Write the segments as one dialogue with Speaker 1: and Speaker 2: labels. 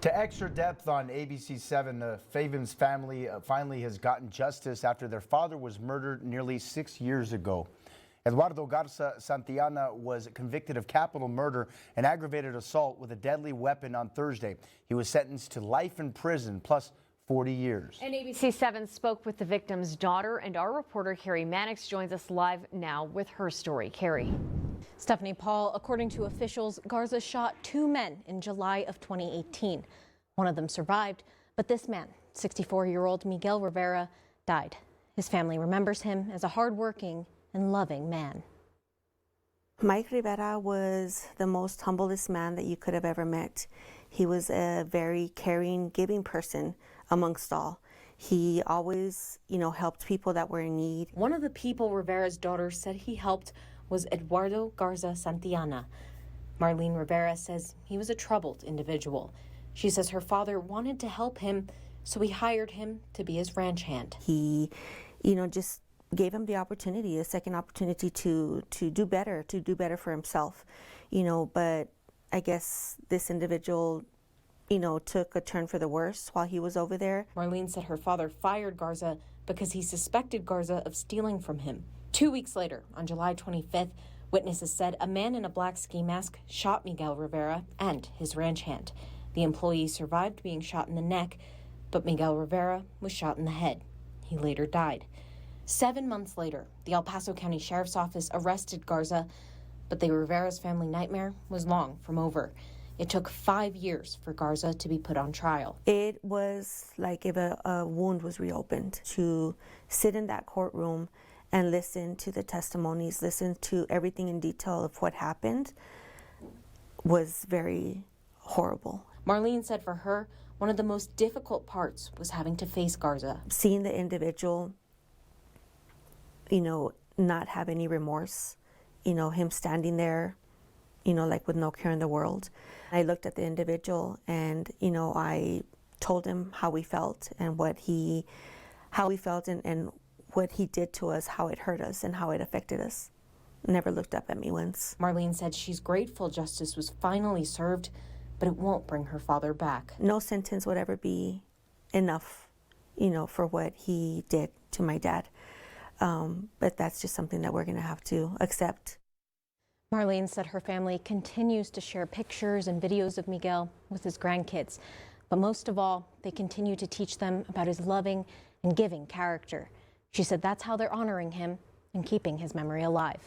Speaker 1: To extra depth on ABC 7, the Favens family finally has gotten justice after their father was murdered nearly 6 years ago. Eduardo Garza Santillana was convicted of capital murder and aggravated assault with a deadly weapon on Thursday. He was sentenced to life in prison plus 40 years.
Speaker 2: And ABC 7 spoke with the victim's daughter, and our reporter Carrie Mannix joins us live now with her story. Carrie.
Speaker 3: Stephanie Paul, according to officials, Garza shot 2 men in July of 2018. One of them survived, but this man, 64-year-old Miguel Rivera, died. His family remembers him as a hardworking and loving man.
Speaker 4: Mike Rivera was the most humblest man that you could have ever met. He was a very caring, giving person amongst all. He always, helped people that were in need.
Speaker 3: One of the people Rivera's daughter said he helped was Eduardo Garza Santillana. Marlene Rivera says he was a troubled individual. She says her father wanted to help him, so he hired him to be his ranch hand.
Speaker 4: He, just gave him the opportunity, a second opportunity to do better for himself. But I guess this individual, took a turn for the worse while he was over there.
Speaker 3: Marlene said her father fired Garza because he suspected Garza of stealing from him. 2 weeks later, on July 25th, witnesses said a man in a black ski mask shot Miguel Rivera and his ranch hand. The employee survived being shot in the neck, but Miguel Rivera was shot in the head. He later died. 7 months later, the El Paso County Sheriff's Office arrested Garza, but the Rivera's family nightmare was long from over. It took 5 years for Garza to be put on trial.
Speaker 4: It was like if a wound was reopened. To sit in that courtroom and listen to the testimonies, listen to everything in detail of what happened was very horrible.
Speaker 3: Marlene said for her, one of the most difficult parts was having to face Garza.
Speaker 4: Seeing the individual, not have any remorse, him standing there, like with no care in the world. I looked at the individual and, I told him how we felt and how we felt and what he did to us, how it hurt us and how it affected us. Never looked up at me once.
Speaker 3: Marlene said she's grateful justice was finally served, but it won't bring her father back.
Speaker 4: No sentence would ever be enough, for what he did to my dad. But that's just something that we're going to have to accept.
Speaker 3: Marlene said her family continues to share pictures and videos of Miguel with his grandkids. But most of all, they continue to teach them about his loving and giving character. She said that's how they're honoring him and keeping his memory alive.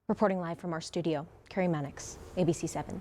Speaker 3: Reporting live from our studio, Carrie Mannix, ABC 7.